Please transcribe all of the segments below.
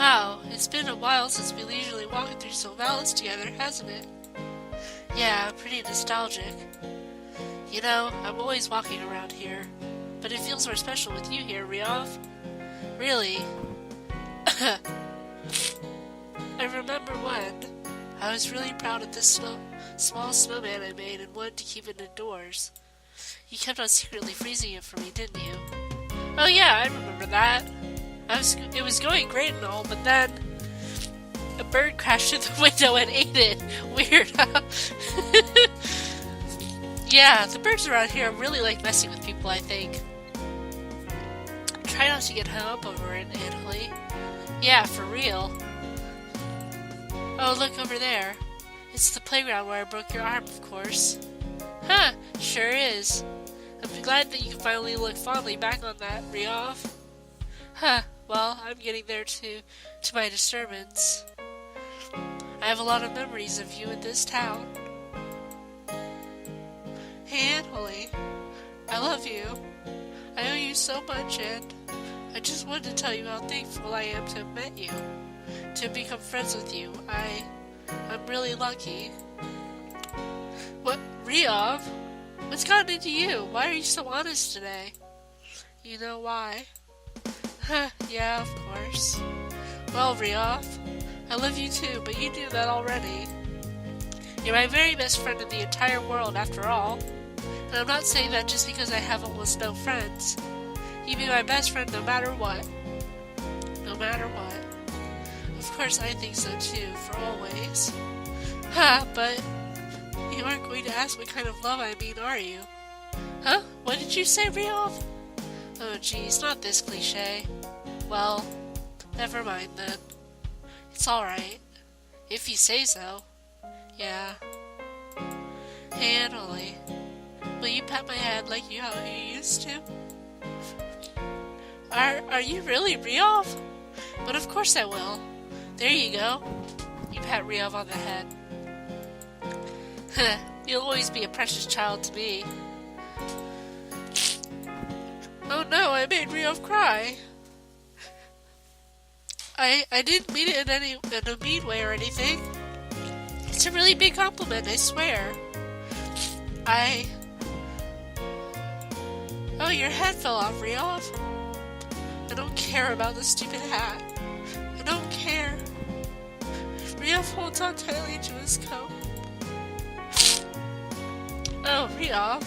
Wow, it's been a while since we leisurely walked through Solvalis together, hasn't it? Yeah, pretty nostalgic. You know, I'm always walking around here, but it feels more special with you here, Ryov. Really? I remember when I was really proud of this small snowman I made and wanted to keep it indoors. You kept on secretly freezing it for me, didn't you? Oh yeah, I remember that. It was going great and all, but then a bird crashed through the window and ate it. Weird, huh? Yeah, the birds around here really like messing with people, I think. Try not to get hung up over it, Anholly. Yeah, for real. Oh, look over there. It's the playground where I broke your arm, of course. Huh, sure is. I'm glad that you can finally look fondly back on that, Ryov. Huh, well, I'm getting there to my disturbance. I have a lot of memories of you in this town. Hey, Anholly. I love you. I owe you so much, and I just wanted to tell you how thankful I am to have met you, to become friends with you. I'm really lucky. What, Ryov? What's gotten into you? Why are you so honest today? You know why? Huh, yeah, of course. Well, Ryov, I love you too, but you knew that already. You're my very best friend in the entire world, after all. And I'm not saying that just because I have almost no friends. You'd be my best friend no matter what. No matter what. Of course I think so too, for always. Ha, but you aren't going to ask what kind of love I mean, are you? Huh? What did you say, Ryov? Oh geez, not this cliche. Well, never mind then. It's alright. If you say so. Yeah. Hey, Anholly. Will you pat my head like how you used to? Are you really, Ryov? But of course I will. There you go. You pat Ryov on the head. You'll always be a precious child to me. Oh no, I made Ryov cry. I didn't mean it in a mean way or anything. It's a really big compliment, I swear. Oh, your head fell off, Ryov. I don't care about the stupid hat. I don't care. Ryov holds on tightly to his coat. Oh, Ryov.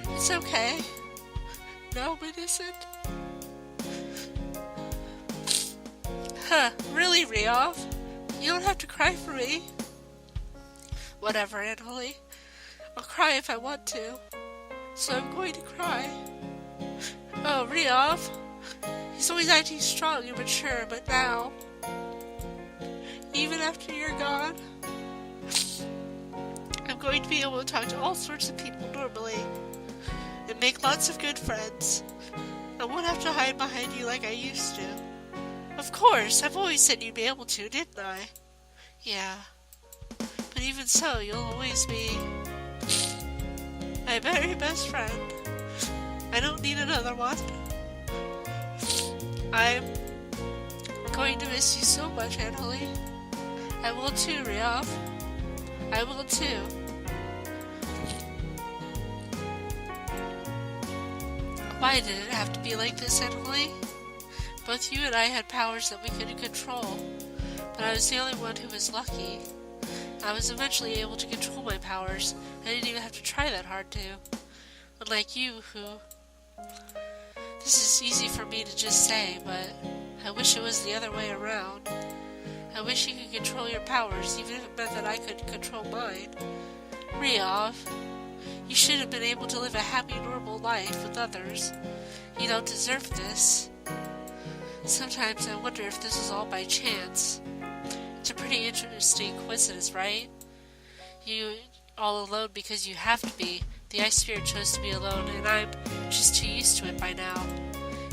It's okay. No, it isn't. Huh, really, Ryov? You don't have to cry for me. Whatever, Anholly. I'll cry if I want to. So I'm going to cry. Oh, Ryov. He's always acting strong and mature, but now, even after you're gone, I'm going to be able to talk to all sorts of people normally and make lots of good friends. I won't have to hide behind you like I used to. Of course, I've always said you'd be able to, didn't I? Yeah. But even so, you'll always be my very best friend. I don't need another one. I'm going to miss you so much, Anholly. I will too, Ryov. I will too. Why did it have to be like this, Anholly? Both you and I had powers that we couldn't control, but I was the only one who was lucky. I was eventually able to control my powers. I didn't even have to try that hard to. Unlike you, who... This is easy for me to just say, but I wish it was the other way around. I wish you could control your powers, even if it meant that I could control mine. Ryov, you should have been able to live a happy, normal life with others. You don't deserve this. Sometimes I wonder if this was all by chance. It's a pretty interesting coincidence, right? You all alone because you have to be. The Ice Spirit chose to be alone, and I'm just too used to it by now.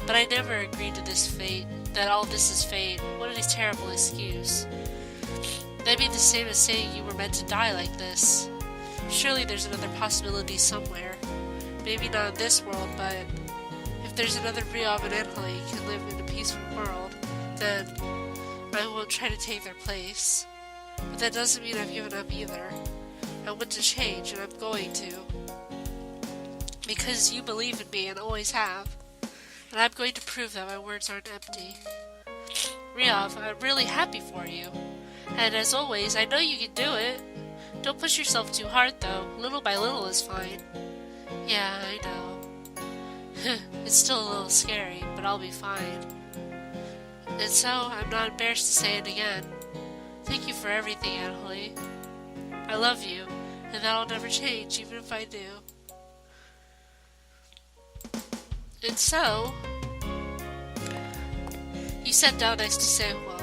But I never agreed to this fate, that all this is fate. What a terrible excuse. That'd be the same as saying you were meant to die like this. Surely there's another possibility somewhere. Maybe not in this world, but if there's another Ryov and Anholly can live in a peaceful world, then I won't try to take their place. But that doesn't mean I've given up either. I want to change, and I'm going to. Because you believe in me and always have. And I'm going to prove that my words aren't empty. Ryov, I'm really happy for you. And as always, I know you can do it. Don't push yourself too hard, though. Little by little is fine. Yeah, I know. It's still a little scary, but I'll be fine. And so, I'm not embarrassed to say it again. Thank you for everything, Anholly. I love you, and that'll never change, even if I do. And so, you sat down next to Sehwa.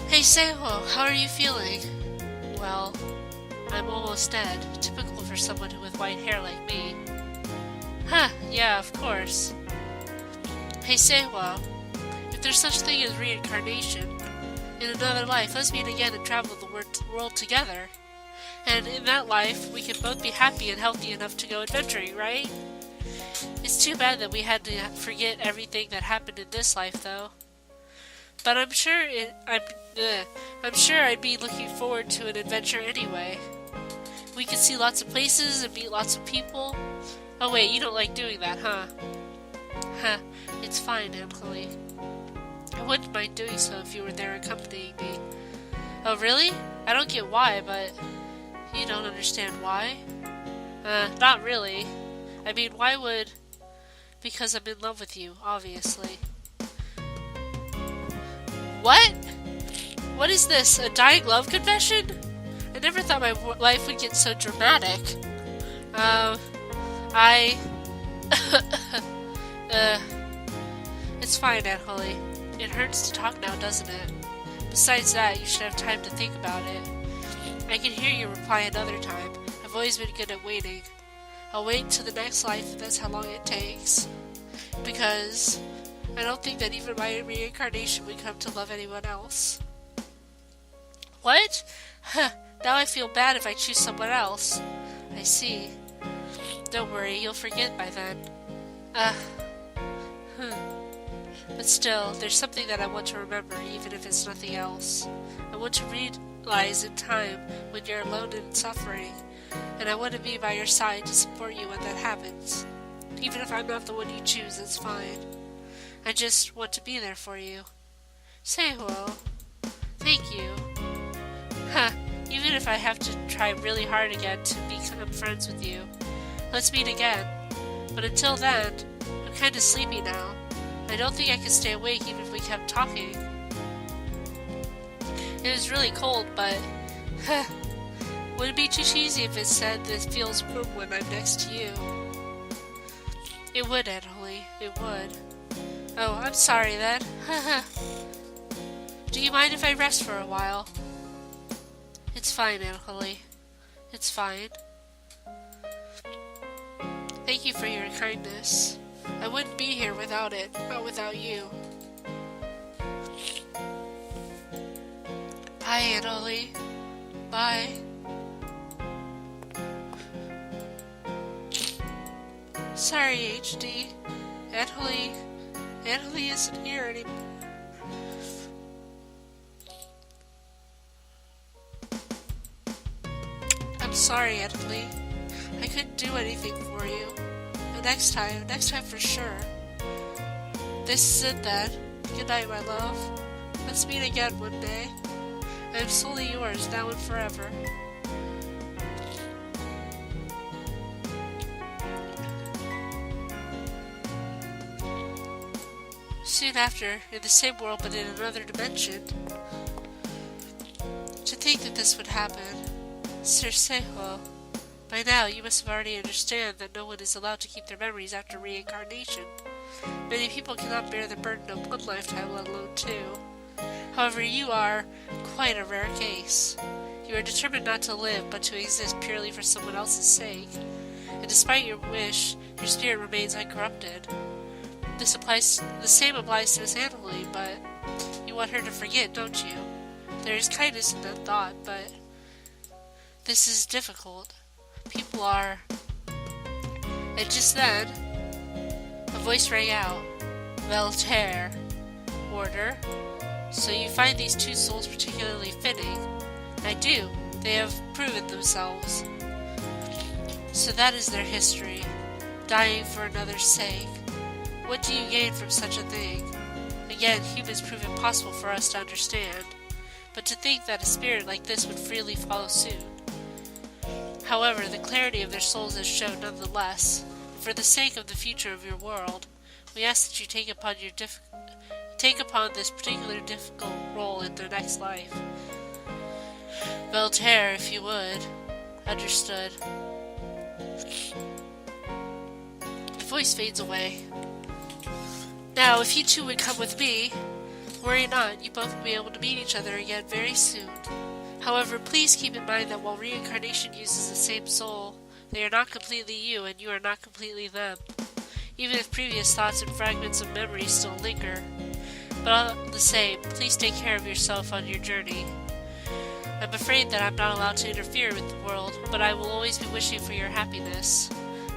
Hey Sehwa, how are you feeling? Well, I'm almost dead, typical for someone with white hair like me. Huh, yeah, of course. Hey Sehwa, if there's such a thing as reincarnation, in another life, let's meet again and travel the world together. And in that life, we can both be happy and healthy enough to go adventuring, right? It's too bad that we had to forget everything that happened in this life, though. But I'm sure I'd be looking forward to an adventure anyway. We could see lots of places and meet lots of people. Oh wait, you don't like doing that, huh? Huh, it's fine, Anholly. I wouldn't mind doing so if you were there accompanying me. Oh really? I don't get why, but you don't understand why? Not really. I mean, why would... Because I'm in love with you, obviously. What? What is this, a dying love confession? I never thought my life would get so dramatic. It's fine, Anholly. It hurts to talk now, doesn't it? Besides that, you should have time to think about it. I can hear you reply another time. I've always been good at waiting. I'll wait till the next life if that's how long it takes. Because I don't think that even my reincarnation would come to love anyone else. What? Huh, now I feel bad if I choose someone else. I see. Don't worry, you'll forget by then. But still, there's something that I want to remember, even if it's nothing else. I want to realize in time when you're alone and suffering, and I want to be by your side to support you when that happens. Even if I'm not the one you choose, it's fine. I just want to be there for you. Say hello. Thank you. Even if I have to try really hard again to become friends with you. Let's meet again. But until then, I'm kind of sleepy now. I don't think I could stay awake even if we kept talking. It was really cold, but... would it be too cheesy if it said this feels warm when I'm next to you? It would, Anholly. It would. Oh, I'm sorry then. Do you mind if I rest for a while? It's fine, Anholly. It's fine. Thank you for your kindness. I wouldn't be here without it, not without you. Bye, Anholly. Bye. Sorry, HD. Anholly isn't here anymore. I'm sorry, Anholly. I couldn't do anything for you. But next time for sure. This is it then. Good night, my love. Let's meet again one day. I am solely yours, now and forever. Soon after, in the same world but in another dimension. To think that this would happen. Sir Seho, by now you must have already understand that no one is allowed to keep their memories after reincarnation. Many people cannot bear the burden of one lifetime, let alone two. However, you are quite a rare case. You are determined not to live, but to exist purely for someone else's sake. And despite your wish, your spirit remains uncorrupted. The same applies to Miss Anholly, but you want her to forget, don't you? There is kindness in that thought, but this is difficult. People are... And just then, a voice rang out. Voltaire. Order. So you find these two souls particularly fitting? I do. They have proven themselves. So that is their history, dying for another's sake. What do you gain from such a thing? Again, humans prove impossible for us to understand, but to think that a spirit like this would freely follow suit. However, the clarity of their souls is shown nonetheless. For the sake of the future of your world, we ask that you take upon this particular difficult role in their next life. Voltaire, if you would. Understood. The voice fades away. Now, if you two would come with me, worry not, you both will be able to meet each other again very soon. However, please keep in mind that while reincarnation uses the same soul, they are not completely you, and you are not completely them, even if previous thoughts and fragments of memory still linger. But all the same, please take care of yourself on your journey. I'm afraid that I'm not allowed to interfere with the world, but I will always be wishing for your happiness.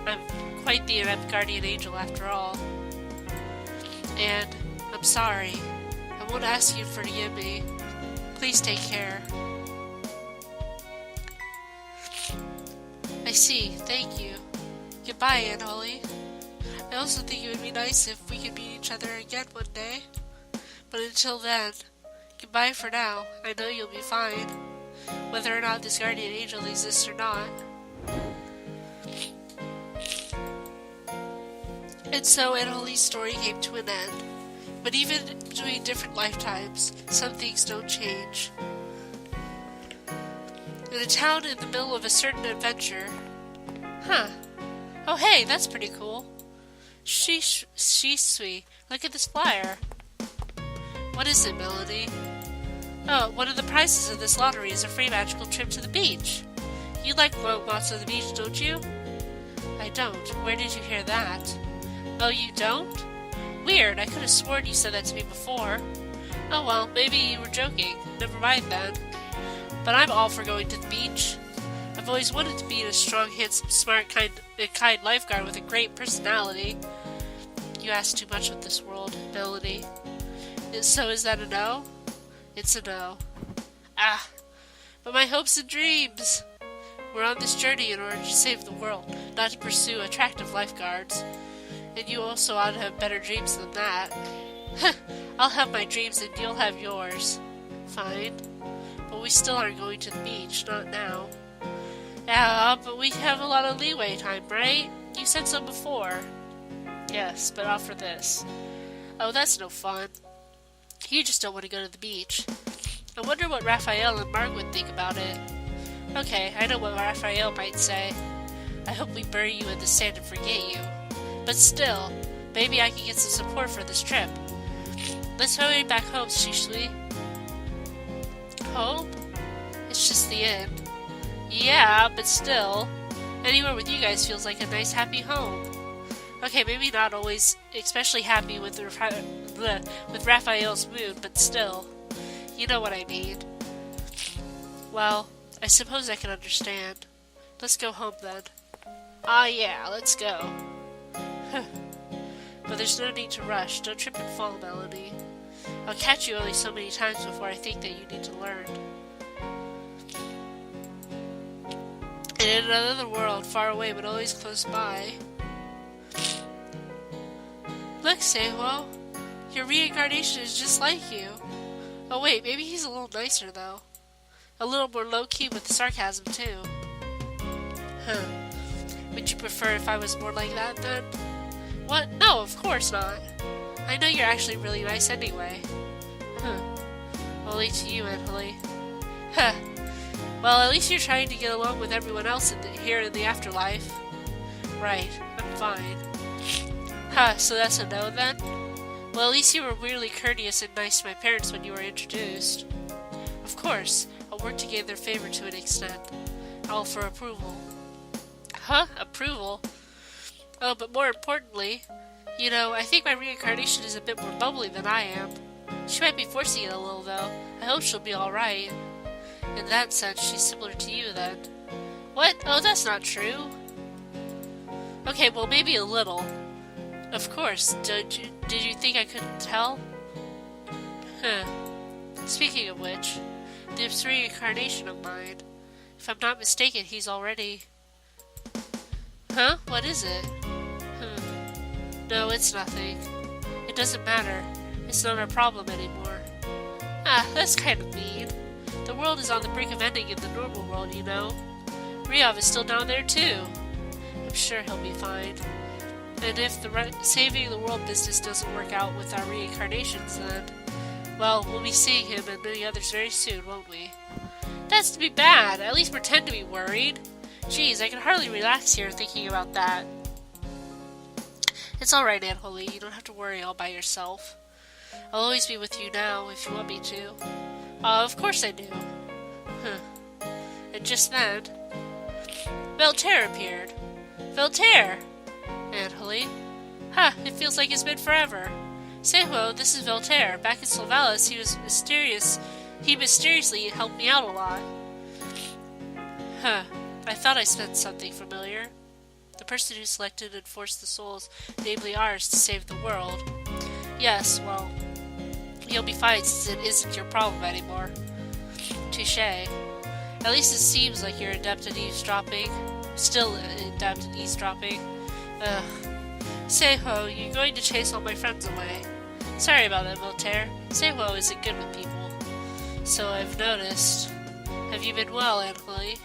I'm quite the inept guardian angel after all. And I'm sorry. I won't ask you to forgive me. Please take care. I see. Thank you. Goodbye, Anholly. I also think it would be nice if we could meet each other again one day. But until then, goodbye for now. I know you'll be fine, whether or not this guardian angel exists or not. And so Anholly's story came to an end. But even between different lifetimes, some things don't change. In a town in the middle of a certain adventure. Huh. Oh hey, that's pretty cool. Shisui, look at this flyer. What is it, Melody? Oh, one of the prizes of this lottery is a free magical trip to the beach. You like long walks on the beach, don't you? I don't. Where did you hear that? Oh, you don't? Weird, I could have sworn you said that to me before. Oh well, maybe you were joking. Never mind then. But I'm all for going to the beach. I've always wanted to be a strong, handsome, smart, kind lifeguard with a great personality. You ask too much with this world, Melody. So is that a no? It's a no. Ah, but my hopes and dreams! We're on this journey in order to save the world, not to pursue attractive lifeguards. And you also ought to have better dreams than that. I'll have my dreams and you'll have yours. Fine. But we still aren't going to the beach, not now. Yeah, but we have a lot of leeway time, right? You said so before. Yes, but not for this. Oh, that's no fun. You just don't want to go to the beach. I wonder what Raphael and Marg would think about it. Okay, I know what Raphael might say. I hope we bury you in the sand and forget you. But still, maybe I can get some support for this trip. Let's hurry back home, Shisui. Home? It's just the end. Yeah, but still, anywhere with you guys feels like a nice, happy home. Okay, maybe not always especially happy with Raphael's mood, but still, you know what I mean. Well, I suppose I can understand. Let's go home then. Ah, yeah, let's go. But there's no need to rush. Don't trip and fall, Melody. I'll catch you only so many times before I think that you need to learn. And in another world, far away but always close by. Look, Seiwo, your reincarnation is just like you. Oh wait, maybe he's a little nicer though. A little more low-key with the sarcasm too. Huh. Would you prefer if I was more like that then? What? No, of course not. I know you're actually really nice anyway. Huh. Only to you, Anholly. Huh. Well, at least you're trying to get along with everyone else here in the afterlife. Right, I'm fine. Huh, so that's a no then? Well, at least you were weirdly courteous and nice to my parents when you were introduced. Of course, I'll work to gain their favor to an extent. All for approval. Huh? Approval? Oh, but more importantly, you know, I think my reincarnation is a bit more bubbly than I am. She might be forcing it a little, though. I hope she'll be alright. In that sense, she's similar to you, then. What? Oh, that's not true. Okay, well, maybe a little. Of course. Did you think I couldn't tell? Huh. Speaking of which, this reincarnation of mine, if I'm not mistaken, he's already... Huh? What is it? No, it's nothing. It doesn't matter. It's not our problem anymore. Ah, that's kind of mean. The world is on the brink of ending in the normal world, you know. Ryov is still down there too. I'm sure he'll be fine. And if the saving the world business doesn't work out with our reincarnations, then... well, we'll be seeing him and many others very soon, won't we? That's to be bad. At least pretend to be worried. Geez, I can hardly relax here thinking about that. It's alright, Anholly. You don't have to worry all by yourself. I'll always be with you now, if you want me to. Of course I do. And just then... Veltaire appeared. Veltaire! Anholly. Ha! It feels like it's been forever. Seiho, this is Veltaire. Back in Solvalis, he mysteriously helped me out a lot. I thought I sensed something familiar. The person who selected and forced the souls, namely ours, to save the world. Yes, well, you'll be fine since it isn't your problem anymore. Touché. At least it seems like you're adept at eavesdropping. Still adept at eavesdropping. Seiho, you're going to chase all my friends away. Sorry about that, Voltaire. Seiho isn't good with people. So I've noticed. Have you been well, Anholly?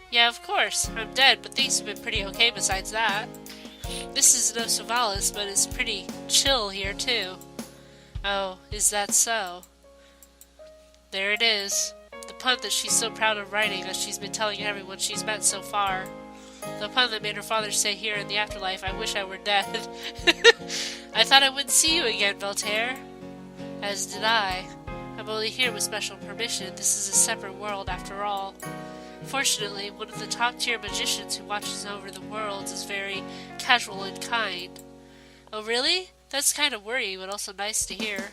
Yeah, of course. I'm dead, but things have been pretty okay besides that. This is no Solvalis, but it's pretty chill here, too. Oh, is that so? There it is. The pun that she's so proud of writing that she's been telling everyone she's met so far. The pun that made her father say here in the afterlife, I wish I were dead. I thought I wouldn't see you again, Voltaire. As did I. I'm only here with special permission. This is a separate world after all. Fortunately, one of the top-tier magicians who watches over the worlds is very casual and kind. Oh, really? That's kind of worrying, but also nice to hear.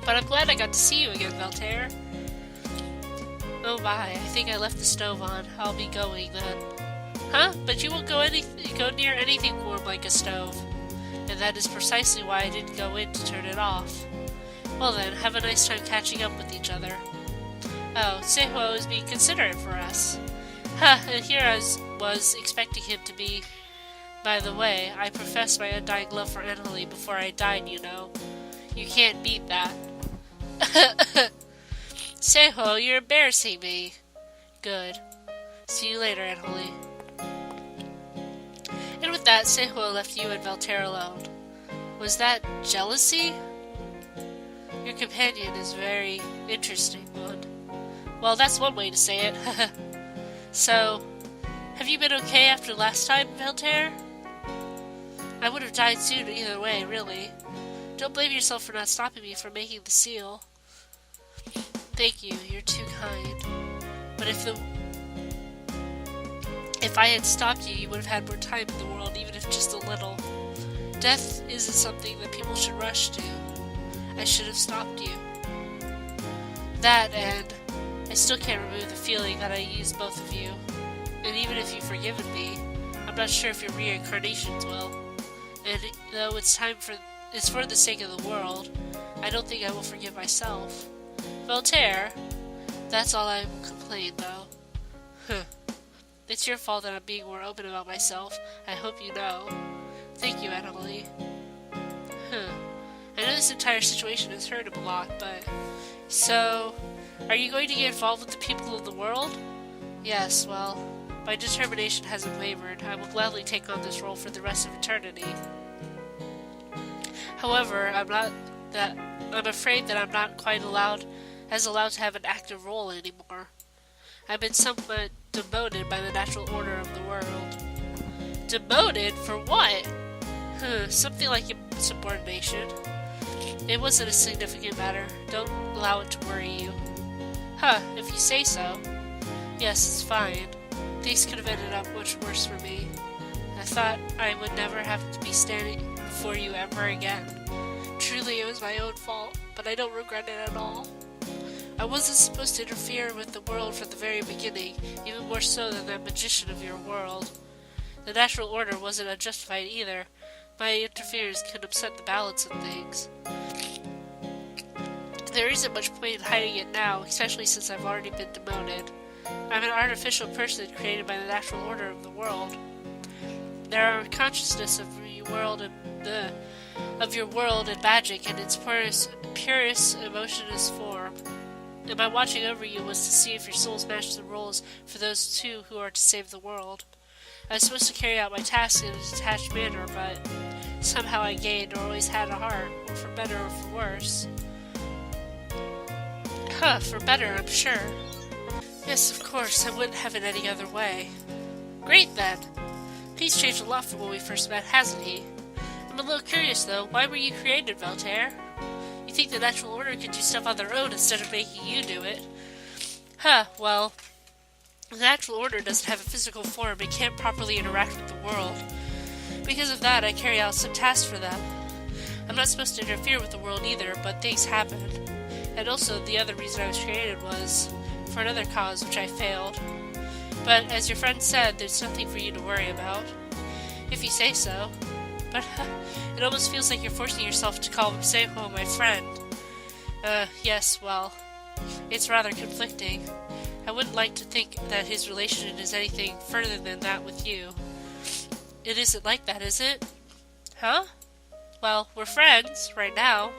But I'm glad I got to see you again, Voltaire. Oh my, I think I left the stove on. I'll be going then. Huh? But you won't go near anything warm like a stove. And that is precisely why I didn't go in to turn it off. Well then, have a nice time catching up with each other. Oh, Seiho is being considerate for us. Ha, and here I was expecting him to be. By the way, I professed my undying love for Anholly before I died, you know. You can't beat that. Seiho, you're embarrassing me. Good. See you later, Anholly. And with that, Seiho left you and Veltaire alone. Was that jealousy? Your companion is a very interesting one. Well, that's one way to say it. So, have you been okay after last time, Veltaire? I would have died soon either way, really. Don't blame yourself for not stopping me from making the seal. Thank you, you're too kind. But if I had stopped you, you would have had more time in the world, even if just a little. Death isn't something that people should rush to. I should have stopped you. That, and I still can't remove the feeling that I used both of you. And even if you've forgiven me, I'm not sure if your reincarnations will. And though it's for the sake of the world, I don't think I will forgive myself. Voltaire, that's all I will complain, though. It's your fault that I'm being more open about myself. I hope you know. Thank you, Anholly. I know this entire situation has hurt him a lot, but... So, are you going to get involved with the people of the world? Yes, well, my determination hasn't wavered. I will gladly take on this role for the rest of eternity. However, I'm afraid that I'm not quite allowed to have an active role anymore. I've been somewhat demoted by the natural order of the world. Demoted? For what? Something like insubordination. It wasn't a significant matter. Don't allow it to worry you. If you say so. Yes, it's fine. Things could have ended up much worse for me. I thought I would never have to be standing before you ever again. Truly, it was my own fault, but I don't regret it at all. I wasn't supposed to interfere with the world from the very beginning, even more so than that magician of your world. The natural order wasn't unjustified either. My interference could upset the balance of things. There isn't much point in hiding it now, especially since I've already been demoted. I'm an artificial person created by the natural order of the world. There are consciousness of your world and magic in its purest emotionless form. And my watching over you was to see if your souls matched the roles for those two who are to save the world. I was supposed to carry out my tasks in a detached manner, but somehow I gained or always had a heart, or for better or for worse. For better, I'm sure. Yes, of course, I wouldn't have it any other way. Great, then. He's changed a lot from when we first met, hasn't he? I'm a little curious, though. Why were you created, Voltaire? You think the natural order could do stuff on their own instead of making you do it? Well, the natural order doesn't have a physical form and can't properly interact with the world. Because of that, I carry out some tasks for them. I'm not supposed to interfere with the world either, but things happen. And also, the other reason I was created was for another cause, which I failed. But as your friend said, there's nothing for you to worry about. If you say so. But it almost feels like you're forcing yourself to call Seiko my friend. Yes, well, it's rather conflicting. I wouldn't like to think that his relation is anything further than that with you. It isn't like that, is it? Huh? Well, we're friends, right now.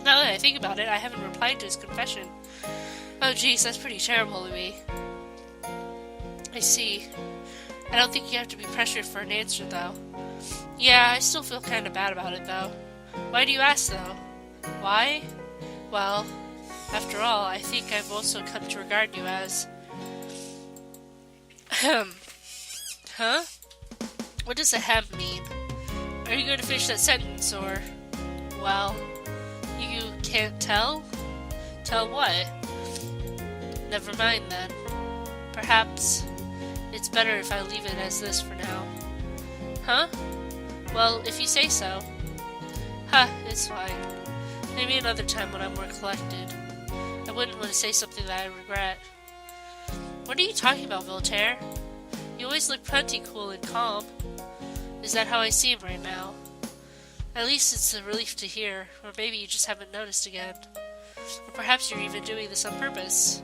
Now that I think about it, I haven't replied to his confession. Oh geez, that's pretty terrible of me. I see. I don't think you have to be pressured for an answer, though. Yeah, I still feel kind of bad about it, though. Why do you ask, though? Why? Well, after all, I think I've also come to regard you as... Huh? What does ahem mean? Are you going to finish that sentence, or... Well, you can't tell? Tell what? Never mind, then. Perhaps it's better if I leave it as this for now. Huh? Well, if you say so. It's fine. Maybe another time when I'm more collected. I wouldn't want to say something that I regret. What are you talking about, Voltaire? You always look plenty cool and calm. Is that how I seem right now? At least it's a relief to hear, or maybe you just haven't noticed again. Or perhaps you're even doing this on purpose.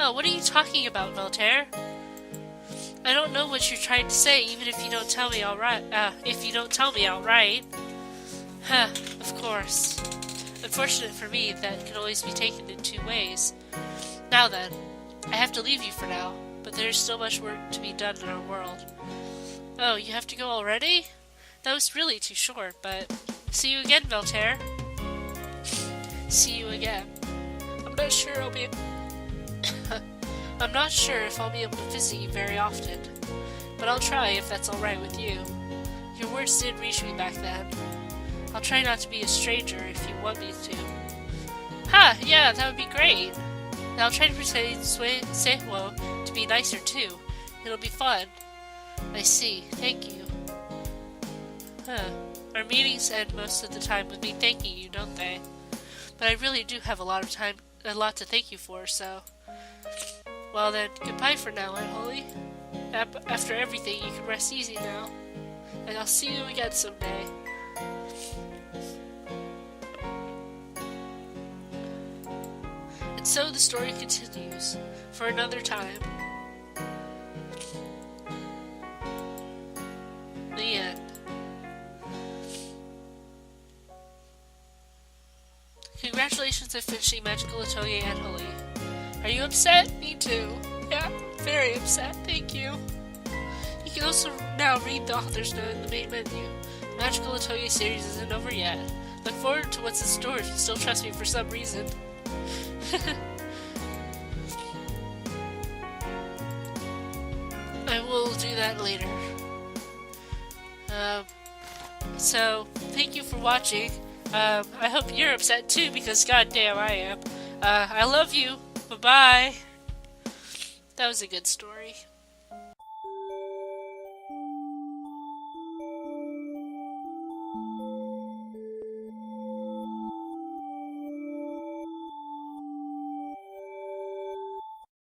Oh, what are you talking about, Voltaire? I don't know what you're trying to say, even if you don't tell me outright. Of course. Unfortunate for me, that can always be taken in two ways. Now then, I have to leave you for now, but there's still much work to be done in our world. Oh, you have to go already? That was really too short, but... See you again, Voltaire. See you again. I'm not sure if I'll be able to visit you very often, but I'll try if that's alright with you. Your words did reach me back then. I'll try not to be a stranger if you want me to. Yeah, that would be great. And I'll try to persuade Seihwo to be nicer too. It'll be fun. I see. Thank you. Our meetings end most of the time with me thanking you, don't they? But I really do have a lot to thank you for, so... Well then, goodbye for now, Anholly. After everything, you can rest easy now. And I'll see you again someday. And so the story continues, for another time. The end. Congratulations on finishing Magical Otoge Anholly. Are you upset? Me too. Yeah, very upset. Thank you. You can also now read the author's note in the main menu. The Magical Otoge series isn't over yet. Look forward to what's in store if you still trust me for some reason. I will do that later. So, thank you for watching. I hope you're upset too, because goddamn I am. I love you. Bye-bye. That was a good story.